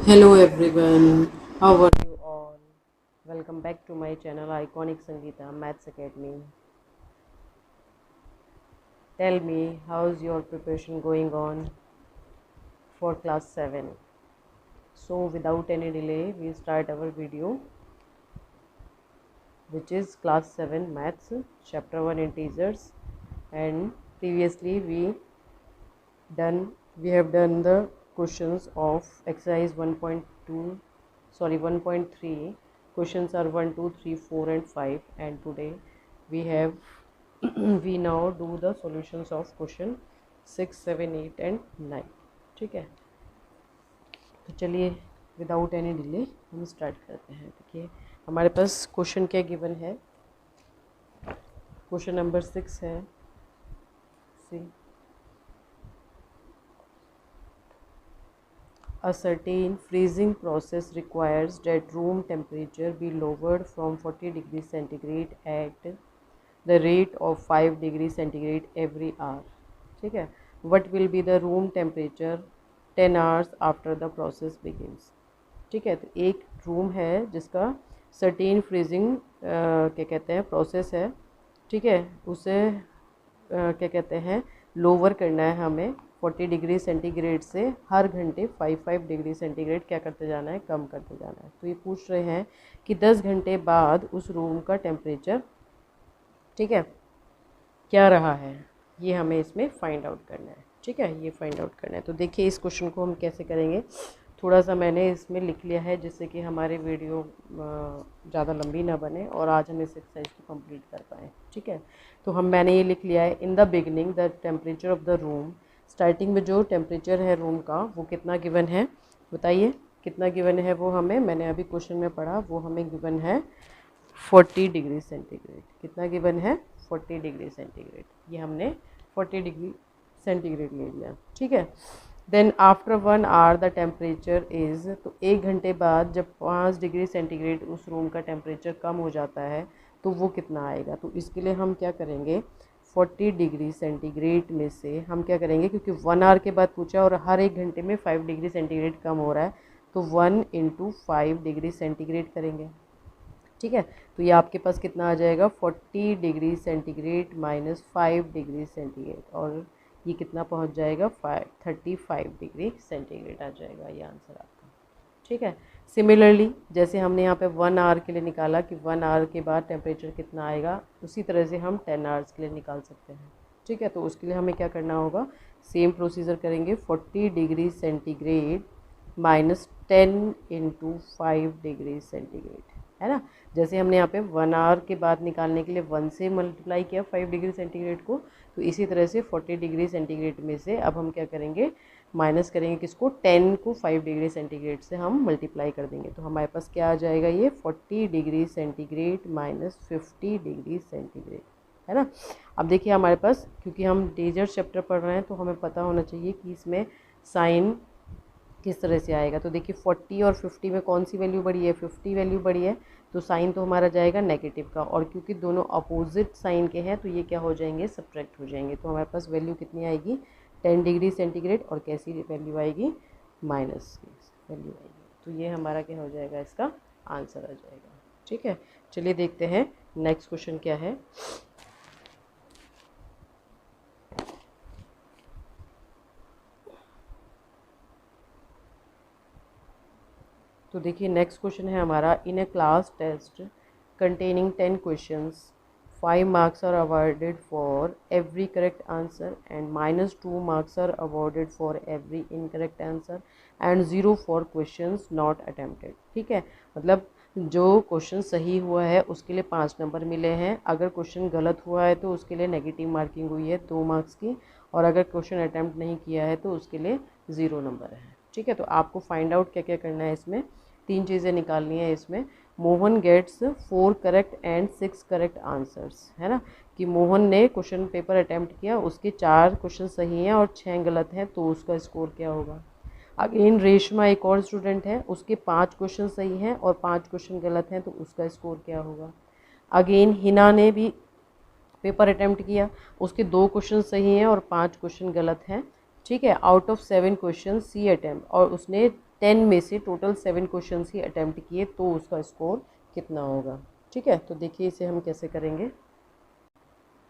Hello everyone, how are you all? Welcome back to my channel Iconic Sangeeta Maths Academy. Tell me, how's your preparation going on for class 7? So without any delay, we start our video, which is class 7 Maths, chapter 1 integers. And previously we have done the questions of exercise 1.2, sorry 1.3. Questions are 1, 2, 3, 4 and 5, and today we have we now do the solutions of question 6, 7, 8 and 9. ठीक है, तो चलिए without any delay हम start करते हैं। देखिए हमारे पास question क्या गिवन है। क्वेश्चन नंबर 6 है, सी A certain freezing process requires that room temperature be lowered from 40 degrees centigrade at the rate of 5 degrees centigrade every hour. ठीक है, what will be the room temperature 10 hours after the process begins. ठीक है, तो एक room है जिसका certain freezing क्या कहते हैं प्रोसेस है। ठीक है, उसे क्या कहते हैं लोअर करना है हमें 40 डिग्री सेंटीग्रेड से हर घंटे 5 डिग्री सेंटीग्रेड क्या करते जाना है, कम करते जाना है। तो ये पूछ रहे हैं कि 10 घंटे बाद उस रूम का टेम्परेचर ठीक है क्या रहा है, ये हमें इसमें फाइंड आउट करना है। ठीक है, ये फाइंड आउट करना है। तो देखिए इस क्वेश्चन को हम कैसे करेंगे, थोड़ा सा मैंने इसमें लिख लिया है जिससे कि हमारी वीडियो ज़्यादा लंबी ना बने और आज हम इस एक्सरसाइज को कंप्लीट कर पाएँ। ठीक है, तो मैंने ये लिख लिया है, in the beginning the temperature of the room, starting में जो टेम्परेचर है रूम का वो कितना गिवन है, बताइए कितना गिवन है वो हमें, मैंने अभी क्वेश्चन में पढ़ा, वो हमें गिवन है 40 डिग्री सेंटीग्रेड। कितना गिवन है, 40 डिग्री सेंटीग्रेड। ये हमने 40 डिग्री सेंटीग्रेड ले लिया। ठीक है, then after 1 hour the temperature is, तो 1 घंटे बाद जब 5 डिग्री सेंटीग्रेड उस रूम का टेम्परेचर कम हो जाता है तो वो कितना आएगा। तो इसके लिए हम क्या करेंगे, 40 डिग्री सेंटीग्रेड में से हम क्या करेंगे, क्योंकि 1 आवर के बाद पूछा और हर 1 घंटे में 5 डिग्री सेंटीग्रेड कम हो रहा है, तो 1 × 5 डिग्री सेंटीग्रेड करेंगे। ठीक है, तो ये आपके पास कितना आ जाएगा, 40 degree centigrade minus 5 degree centigrade, और ये कितना पहुंच जाएगा 35 डिग्री सेंटीग्रेड आ जाएगा ये आंसर आपका। ठीक है, सिमिलरली जैसे हमने यहाँ पे 1 आवर के लिए निकाला कि 1 आवर के बाद टेम्परेचर कितना आएगा, उसी तरह से हम 10 आवर्स के लिए निकाल सकते हैं। ठीक है, तो उसके लिए हमें क्या करना होगा, सेम प्रोसीजर करेंगे, 40 degree centigrade minus 10 × 5 degree centigrade, है ना। जैसे हमने यहाँ पे 1 आवर के बाद निकालने के लिए 1 से मल्टीप्लाई किया 5 डिग्री सेंटीग्रेड को, तो इसी तरह से 40 डिग्री सेंटीग्रेड में से अब हम क्या करेंगे, माइनस करेंगे किसको, 10 को 5 डिग्री सेंटीग्रेड से हम मल्टीप्लाई कर देंगे। तो हमारे पास क्या आ जाएगा, ये 40 degree centigrade minus 50 degree centigrade, है ना। अब देखिए हमारे पास, क्योंकि हम डेजर्ट चैप्टर पढ़ रहे हैं तो हमें पता होना चाहिए कि इसमें साइन किस तरह से आएगा। तो देखिए 40 और 50 में कौन सी वैल्यू बड़ी है, 50 वैल्यू बड़ी है, तो साइन तो हमारा जाएगा नेगेटिव का, और क्योंकि दोनों अपोजिट साइन के हैं तो ये क्या हो जाएंगे, सब्ट्रैक्ट हो जाएंगे। तो हमारे पास वैल्यू कितनी आएगी, 10 डिग्री सेंटीग्रेड, और कैसी वैल्यू आएगी, माइनस की वैल्यू आएगी। तो ये हमारा क्या हो जाएगा, इसका आंसर आ जाएगा। ठीक है, चलिए देखते हैं नेक्स्ट क्वेश्चन क्या है। तो देखिए नेक्स्ट क्वेश्चन है हमारा, in a class test containing 10 questions 5 marks are awarded for every correct answer and -2 marks are awarded for every incorrect answer and 0 for questions not attempted. ठीक है, मतलब जो क्वेश्चन सही हुआ है उसके लिए 5 नंबर मिले हैं, अगर क्वेश्चन गलत हुआ है तो उसके लिए नेगेटिव मार्किंग हुई है 2 मार्क्स की, और अगर क्वेश्चन अटैम्प्ट नहीं किया है तो उसके लिए 0 नंबर है। ठीक है, तो आपको फाइंड आउट क्या क्या करना है, इसमें 3 चीज़ें निकालनी है। इसमें Mohan gets 4 correct and 6 correct answers, है ना, कि मोहन ने क्वेश्चन पेपर अटैम्प्ट किया, उसके 4 क्वेश्चन सही हैं और 6 गलत हैं, तो उसका स्कोर क्या होगा। अगेन रेशमा एक और स्टूडेंट है, उसके 5 क्वेश्चन सही हैं और 5 क्वेश्चन गलत हैं, तो उसका स्कोर क्या होगा। अगेन हिना ने भी पेपर अटैम्प्ट किया, उसके 2 क्वेश्चन सही हैं और 5 क्वेश्चन गलत हैं। ठीक है, out of 7 question see attempt, और उसने 10 में से टोटल 7 क्वेश्चन ही अटैम्प्ट किए तो उसका स्कोर कितना होगा। ठीक है, तो देखिए इसे हम कैसे करेंगे।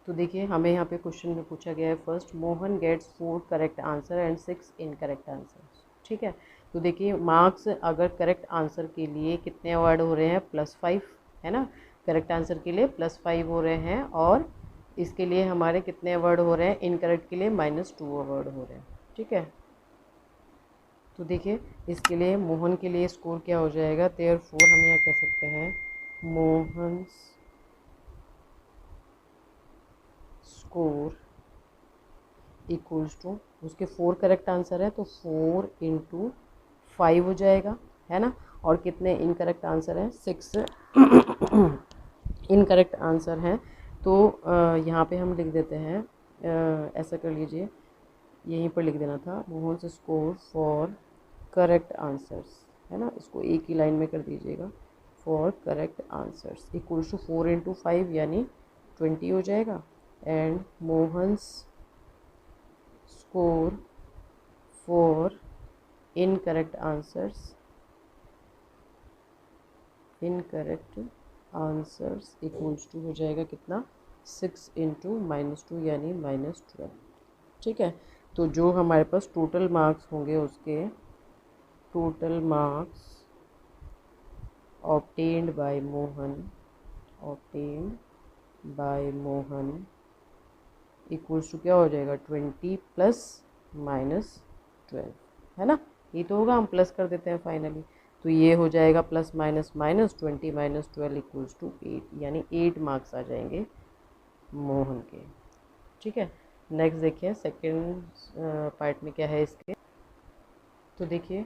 तो देखिए हमें यहाँ पे क्वेश्चन में पूछा गया है first, Mohan gets 4 correct answer and 6 incorrect answer. ठीक है, तो देखिए मार्क्स अगर करेक्ट आंसर के लिए कितने अवार्ड हो रहे हैं, +5 है ना, करेक्ट आंसर के लिए +5 हो रहे हैं, और इसके लिए हमारे कितने अवार्ड हो रहे हैं, इनकरेक्ट के लिए -2 अवार्ड हो रहे हैं। ठीक है, तो देखिए इसके लिए मोहन के लिए स्कोर क्या हो जाएगा, देयरफॉर हम यहाँ कह सकते हैं मोहन स्कोर इक्वल्स टू, उसके 4 करेक्ट आंसर है तो 4 × 5 हो जाएगा, है ना, और कितने इनकरेक्ट आंसर हैं, 6 इनकरेक्ट आंसर हैं। तो यहाँ पे हम लिख देते हैं, ऐसा कर लीजिए, यहीं पर लिख देना था मोहन से स्कोर फॉर करेक्ट आंसर्स, है ना, इसको एक ही लाइन में कर दीजिएगा, for correct answers equals to 4 × 5 यानी 20 हो जाएगा, and Mohan's score for incorrect answers equals to हो जाएगा कितना, 6 × -2 यानी -12। ठीक है, तो जो हमारे पास टोटल मार्क्स होंगे उसके total marks obtained by Mohan equals to क्या हो जाएगा, 20 + -12, है ना, ये तो होगा, हम प्लस कर देते हैं फाइनली, तो ये हो जाएगा +- -20 - 12 इक्वल्स टू 8, यानी 8 मार्क्स आ जाएंगे मोहन के। ठीक है, नेक्स्ट देखिए सेकंड पार्ट में क्या है इसके। तो देखिए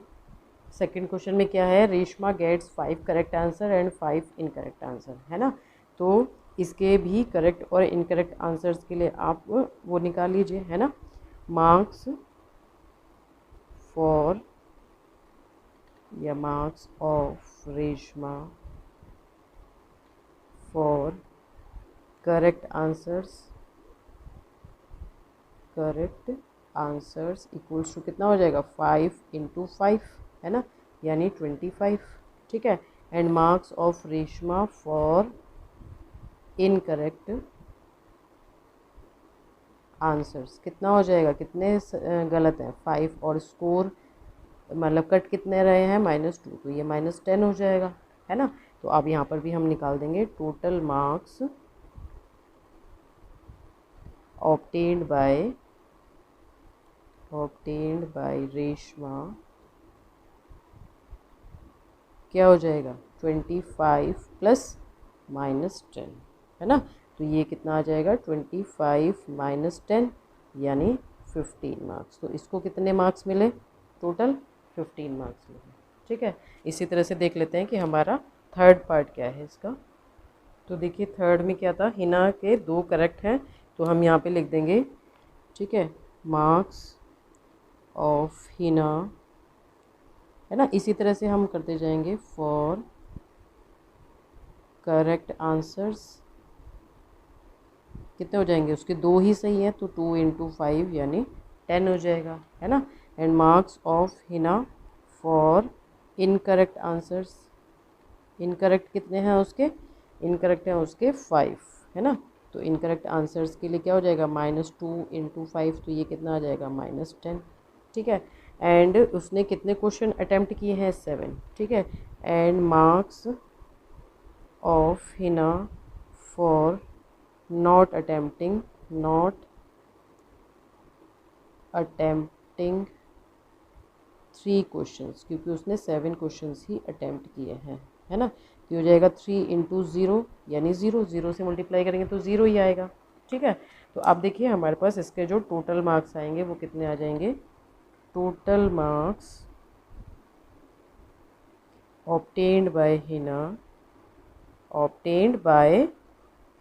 सेकंड क्वेश्चन में क्या है, Reshma gets 5 correct answer and 5 incorrect answer, है ना, तो इसके भी करेक्ट और इनकरेक्ट आंसर्स के लिए आप वो निकाल लीजिए, है ना, मार्क्स फॉर या marks of Reshma for correct answers equals to कितना हो जाएगा, 5 × 5, है ना, यानी 25। ठीक है, and marks of Reshma for incorrect answers कितना हो जाएगा, कितने गलत हैं, 5, और स्कोर मतलब कट कितने रहे हैं, -2, तो ये -10 हो जाएगा, है ना, तो अब यहाँ पर भी हम निकाल देंगे total marks obtained bye Reshma क्या हो जाएगा, 25 + -10, है ना, तो ये कितना आ जाएगा, 25 - 10 यानी 15 मार्क्स। तो इसको कितने मार्क्स मिले, टोटल 15 मार्क्स मिले। ठीक है, इसी तरह से देख लेते हैं कि हमारा थर्ड पार्ट क्या है इसका। तो देखिए थर्ड में क्या था, हिना के 2 करेक्ट हैं, तो हम यहाँ पे लिख देंगे, ठीक है, मार्क्स ऑफ हिना, है ना, इसी तरह से हम करते जाएंगे फॉर करेक्ट आंसर्स, कितने हो जाएंगे, उसके 2 ही सही है तो 2 × 5 यानी 10 हो जाएगा, है ना, and marks of Hina for incorrect answers, incorrect कितने हैं उसके, इनकरेक्ट हैं उसके 5, है ना, तो इनकरेक्ट आंसर्स के लिए क्या हो जाएगा, -2 × 5, तो ये कितना आ जाएगा, -10। ठीक है, एंड उसने कितने क्वेश्चन अटेम्प्ट किए हैं, 7। ठीक है, and marks of Hina for not attempting 3 questions, क्योंकि उसने 7 क्वेश्चंस ही अटेम्प्ट किए हैं, है ना, तो हो जाएगा 3 × 0 यानी 0, 0 से मल्टीप्लाई करेंगे तो 0 ही आएगा। ठीक है, तो अब देखिए हमारे पास इसके जो टोटल मार्क्स आएंगे वो कितने आ जाएंगे, total marks obtained by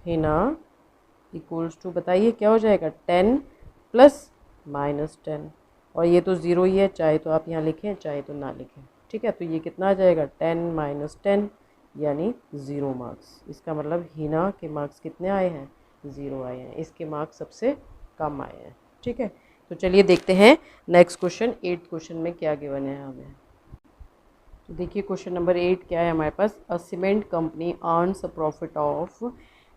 Hina equals to, बताइए क्या हो जाएगा, 10 + -10, और ये तो 0 ही है, चाहे तो आप यहाँ लिखें चाहे तो ना लिखें। ठीक है, तो ये कितना आ जाएगा, 10 - 10 यानी 0 मार्क्स, इसका मतलब हिना के मार्क्स कितने आए हैं, 0 आए हैं, इसके मार्क्स सबसे कम आए हैं। ठीक है, तो चलिए देखते हैं नेक्स्ट क्वेश्चन, 8th क्वेश्चन में क्या गिवन है हमें। तो देखिए क्वेश्चन नंबर 8 क्या है हमारे पास। A cement company earns a profit of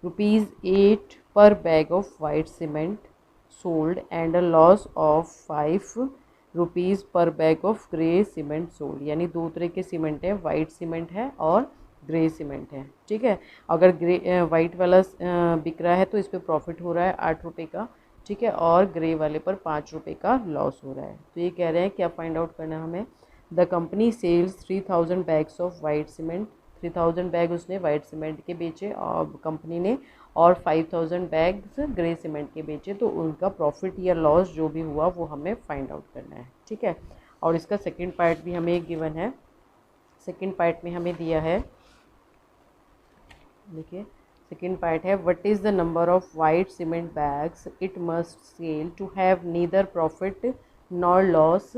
₹8 per bag of white cement sold and a loss of ₹5 per bag of grey cement sold. यानी दो तरह के सीमेंट है, वाइट सीमेंट है और ग्रे सीमेंट है। ठीक है, अगर वाइट वाला बिक रहा है तो इस पर प्रॉफिट हो रहा है ₹8 का। ठीक है, और ग्रे वाले पर ₹5 का लॉस हो रहा है। तो ये कह रहे हैं क्या फाइंड आउट करना है हमें। The company sells 3000 bags of white cement. 3000 bag उसने वाइट सीमेंट के बेचे और कंपनी ने, और 5000 बैग्स ग्रे सीमेंट के बेचे। तो उनका प्रॉफिट या लॉस जो भी हुआ वो हमें फाइंड आउट करना है। ठीक है, और इसका सेकंड पार्ट भी हमें गिवन है। सेकंड पार्ट में हमें दिया है, देखिए सेकेंड पार्ट है, what is the number of white cement bags it must sell to have neither profit nor loss,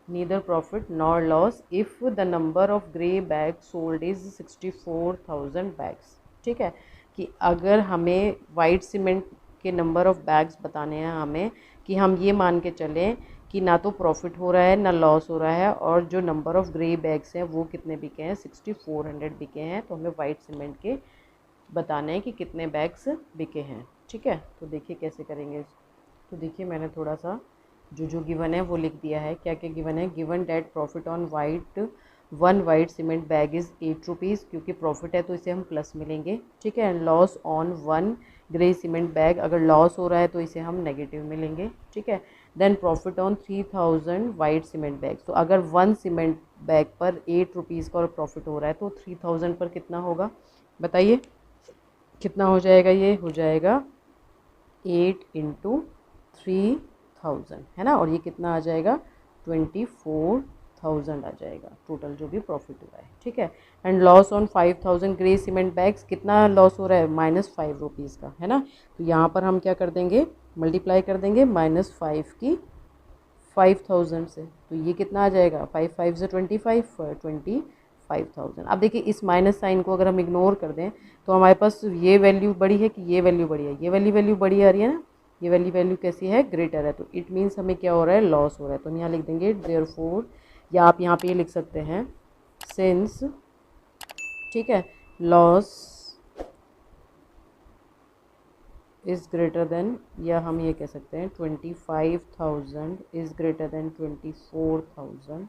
neither profit nor loss if the number of grey bag sold is 64,000 bags. ठीक है, कि अगर हमें white cement के number of bags बताने हैं हमें, कि हम ये मान के चलें कि ना तो प्रॉफिट हो रहा है ना लॉस हो रहा है, और जो नंबर ऑफ़ ग्रे बैग्स हैं वो कितने बिके हैं, 6400 बिके हैं। तो हमें वाइट सीमेंट के बताना है कि कितने बैग्स बिके हैं। ठीक है, तो देखिए कैसे करेंगे। तो देखिए मैंने थोड़ा सा जो गिवन है वो लिख दिया है। क्या क्या गिवन है। Given that profit on one white cement bag is ₹8, क्योंकि प्रॉफिट है तो इसे हम प्लस में लेंगे। ठीक है, loss on one grey cement bag, अगर लॉस हो रहा है तो इसे हम नेगेटिव में लेंगे। ठीक है, then profit on 3000 white cement bag. तो अगर वन सीमेंट बैग पर ₹8 का प्रॉफिट हो रहा है तो 3000 पर कितना होगा बताइए, कितना हो जाएगा। ये हो जाएगा 8 इंटू 3000, है ना, और ये कितना आ जाएगा 24,000 आ जाएगा टोटल जो भी प्रॉफिट हुआ है। ठीक है, and loss on 5000 grey cement bags, कितना लॉस हो रहा है -5 का, है ना। तो यहाँ पर हम क्या कर देंगे, मल्टीप्लाई कर देंगे -5 की 5000 से। तो ये कितना आ जाएगा, 5 5 से 25, 25,000। अब देखिए इस माइनस साइन को अगर हम इग्नोर कर दें तो हमारे पास ये वैल्यू बड़ी है कि ये वैल्यू बड़ी है, ये वैल्यू बड़ी आ रही है ना, ये वैल्यू कैसी है, ग्रेटर है। तो इट मीन्स हमें क्या हो रहा है, लॉस हो रहा है। तो हम यहाँ लिख देंगे देयरफॉर, या आप यहाँ पे ये लिख सकते हैं सिंस। ठीक है, लॉस इज़ ग्रेटर देन, या हम ये कह सकते हैं 25,000 is greater than 24,000,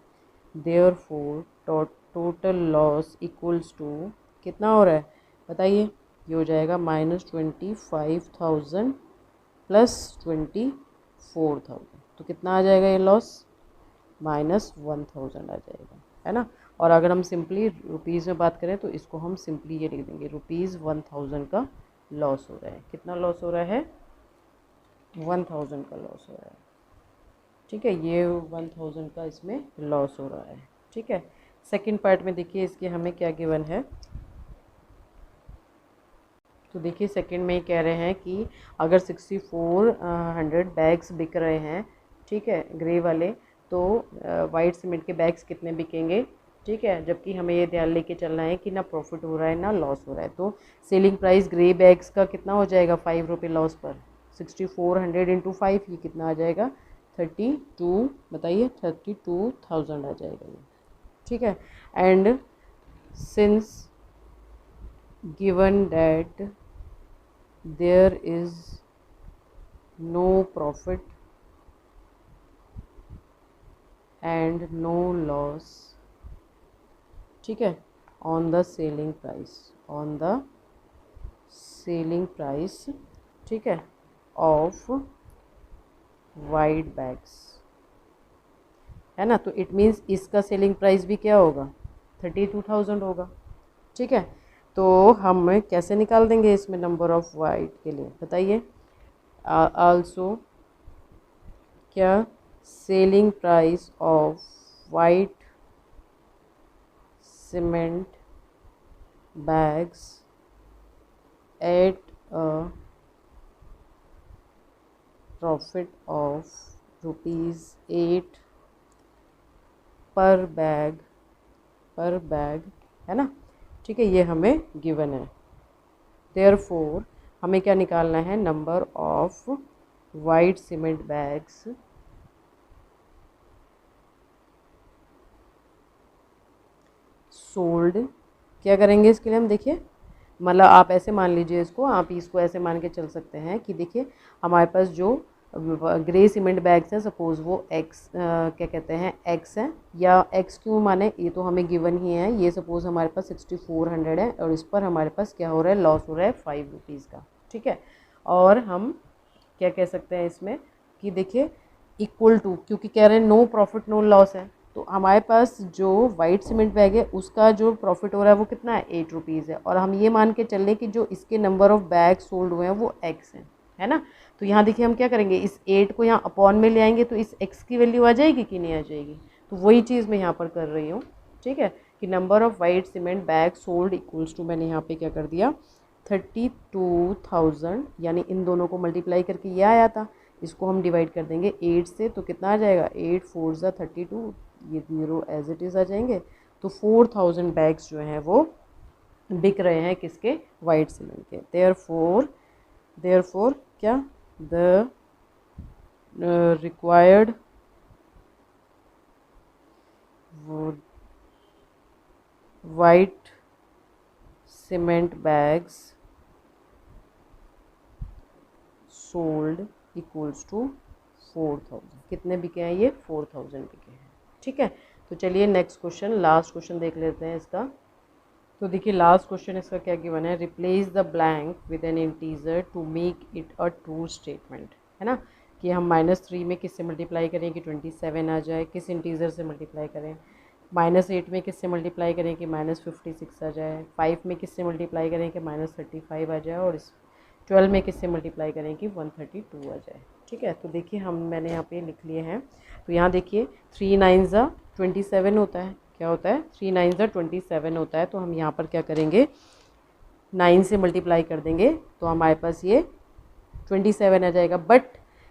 therefore total loss equals to कितना हो रहा है बताइए, ये हो जाएगा -25,000 प्लस 24,000। तो कितना आ जाएगा ये लॉस, -1000 आ जाएगा, है ना। और अगर हम सिंपली रुपीज़ में बात करें तो इसको हम सिंपली ये लिख देंगे, ₹1000 का लॉस हो रहा है। कितना लॉस हो रहा है, 1000 का लॉस हो रहा है। ठीक है, ये 1000 का इसमें लॉस हो रहा है। ठीक है, सेकंड पार्ट में देखिए इसके हमें क्या गिवन है। तो देखिए सेकंड में कह रहे हैं कि अगर 6400 बैग्स बिक रहे हैं, ठीक है, ग्रे वाले, तो वाइट सीमेंट के बैग्स कितने बिकेंगे। ठीक है, जबकि हमें ये ध्यान लेके चलना है कि ना प्रॉफिट हो रहा है ना लॉस हो रहा है। तो सेलिंग प्राइस ग्रे बैग्स का कितना हो जाएगा ₹5 लॉस पर, 6400 इंटू 5, ये कितना आ जाएगा 32, बताइए 32,000 आ जाएगा ये। ठीक है, and since given that there is no profit and no loss, ठीक है, on the selling price, on the selling price, ठीक है, of white bags, है ना। तो इट मीन्स इसका सेलिंग प्राइस भी क्या होगा, 32,000 होगा। ठीक है, तो हम कैसे निकाल देंगे इसमें नंबर ऑफ़ वाइट के लिए बताइए। आल्सो क्या selling price of white cement bags at a profit of ₹8 per bag, है ना। ठीक है, ये हमें गिवन है। देयरफॉर हमें क्या निकालना है, number of white cement bags sold, क्या करेंगे इसके लिए हम, देखिए मतलब आप ऐसे मान लीजिए इसको, आप इसको ऐसे मान के चल सकते हैं कि देखिए हमारे पास जो ग्रे सीमेंट बैग्स हैं, सपोज़ वो एक्स क्या कहते हैं एक्स है, या एक्स क्यों माने, ये तो हमें गिवन ही है, ये सपोज़ हमारे पास 6400 है और इस पर हमारे पास क्या हो रहा है, लॉस हो रहा है 5 रुपीज़ का, ठीक है। और हम क्या कह सकते हैं इसमें कि देखिए इक्वल टू, क्योंकि कह रहे हैं नो प्रॉफिट नो लॉस है, तो हमारे पास जो वाइट सीमेंट बैग है उसका जो प्रॉफिट हो रहा है वो कितना है, 8 रुपीज़ है, और हम ये मान के चल लें कि जो इसके नंबर ऑफ़ बैग सोल्ड हुए हैं वो एक्स हैं, है ना। तो यहाँ देखिए हम क्या करेंगे, इस 8 को यहाँ अपॉन में ले आएंगे तो इस एक्स की वैल्यू आ जाएगी कि नहीं आ जाएगी, तो वही चीज़ मैं यहाँ पर कर रही हूँ, ठीक है, कि number of white cement bag sold equals to, मैंने यहाँ पे क्या कर दिया 32,000, यानी इन दोनों को मल्टीप्लाई करके ये आया था, इसको हम डिवाइड कर देंगे 8 से, तो कितना आ जाएगा, 8 4 ज़ा 32, ये 0 एज इट इज़ आ जाएंगे, तो 4000 बैग्स जो हैं वो बिक रहे हैं किसके, वाइट सीमेंट के। देयरफॉर क्या, the required white cement bags sold equals to 4000, कितने बिके हैं ये, 4000 बिके हैं, ठीक है। तो चलिए नेक्स्ट क्वेश्चन, लास्ट क्वेश्चन देख लेते हैं इसका। तो देखिए लास्ट क्वेश्चन इसका क्या गिवन है, replace the blank with an integer to make it a true statement, है ना, कि हम -3 में किससे मल्टीप्लाई करें कि 27 आ जाए, किस इंटीजर से मल्टीप्लाई करें, -8 में किससे मल्टीप्लाई करें कि -56 आ जाए, 5 में किससे मल्टीप्लाई करें कि -35 आ जाए, और इस 12 में किससे मल्टीप्लाई करें कि 132 आ जाए, ठीक है। तो देखिए हम मैंने यहाँ पे लिख लिए हैं, तो यहाँ देखिए 3 9 ज़ा 27 होता है, क्या होता है 3 9 ज़ा 27 होता है, तो हम यहाँ पर क्या करेंगे 9 से मल्टीप्लाई कर देंगे तो हमारे पास ये 27 आ जाएगा, बट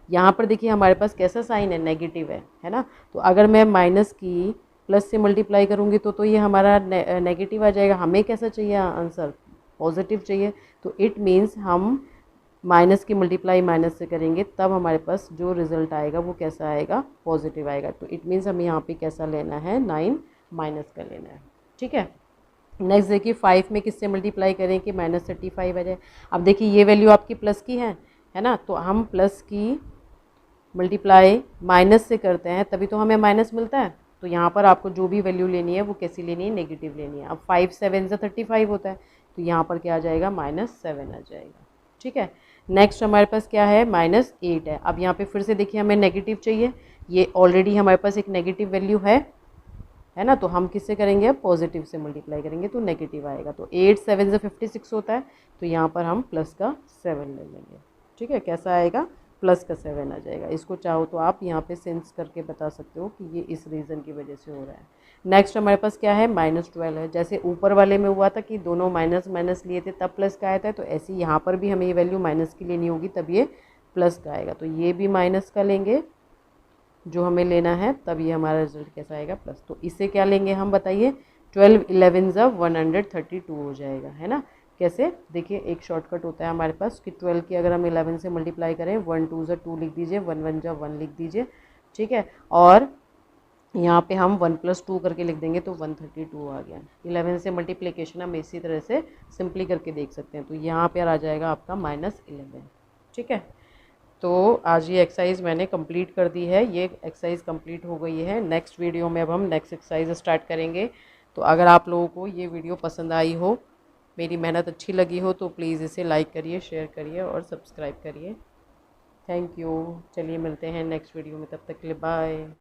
यहाँ पर देखिए हमारे पास कैसा साइन है, नेगेटिव है ना, तो अगर मैं माइनस की प्लस से मल्टीप्लाई करूँगी तो ये हमारा नेगेटिव आ जाएगा, हमें कैसा चाहिए आंसर, पॉजिटिव चाहिए, तो इट मीन्स हम माइनस की मल्टीप्लाई माइनस से करेंगे तब हमारे पास जो रिज़ल्ट आएगा वो कैसा आएगा, पॉजिटिव आएगा, तो इट मीन्स हमें यहाँ पे कैसा लेना है, 9 माइनस का लेना है, ठीक है। नेक्स्ट देखिए 5 में किससे मल्टीप्लाई करें कि -35 आ जाए, अब देखिए ये वैल्यू आपकी प्लस की है ना, तो हम प्लस की मल्टीप्लाई माइनस से करते हैं तभी तो हमें माइनस मिलता है, तो यहाँ पर आपको जो भी वैल्यू लेनी है वो कैसी लेनी है, नेगेटिव लेनी है। अब 5 7 ज़ा 35 होता है, तो यहाँ पर क्या आ जाएगा, -7 आ जाएगा, ठीक है। नेक्स्ट हमारे पास क्या है, -8 है, अब यहाँ पे फिर से देखिए हमें नेगेटिव चाहिए, ये ऑलरेडी हमारे पास एक नेगेटिव वैल्यू है ना, तो हम किससे करेंगे, अब पॉजिटिव से मल्टीप्लाई करेंगे तो नेगेटिव आएगा, तो 8 7 ज़ा 56 होता है, तो यहाँ पर हम प्लस का 7 ले लेंगे, ठीक है, कैसा आएगा, प्लस का 7 आ जाएगा। इसको चाहो तो आप यहाँ पे सेंस करके बता सकते हो कि ये इस रीज़न की वजह से हो रहा है। नेक्स्ट हमारे पास क्या है, -12 है, जैसे ऊपर वाले में हुआ था कि दोनों माइनस माइनस लिए थे तब प्लस का आया था, तो ऐसे ही यहाँ पर भी हमें ये वैल्यू माइनस की लेनी होगी तब ये प्लस का आएगा, तो ये भी माइनस का लेंगे जो हमें लेना है, तब ये हमारा रिजल्ट कैसा आएगा, प्लस। तो इसे क्या लेंगे हम बताइए, 12 11 ज़ा 132 हो जाएगा, है ना। कैसे, देखिए एक शॉर्टकट होता है हमारे पास कि 12 की अगर हम 11 से मल्टीप्लाई करें, 1 2 ज़ा 2 लिख दीजिए, 1 1 ज़ा 1 लिख दीजिए, ठीक है, और यहाँ पे हम 1 + 2 करके लिख देंगे तो 132 आ गया। 11 से मल्टीप्लिकेशन हम इसी तरह से सिंपली करके देख सकते हैं, तो यहाँ पर आ जाएगा आपका -11, ठीक है। तो आज ये एक्सरसाइज मैंने कंप्लीट कर दी है, ये एक्सरसाइज कंप्लीट हो गई है। नेक्स्ट वीडियो में अब हम नेक्स्ट एक्सरसाइज स्टार्ट करेंगे। तो अगर आप लोगों को ये वीडियो पसंद आई हो, मेरी मेहनत अच्छी लगी हो, तो प्लीज़ इसे लाइक करिए, शेयर करिए और सब्सक्राइब करिए। Thank you. चलिए मिलते हैं नेक्स्ट वीडियो में, तब तक के लिए बाय।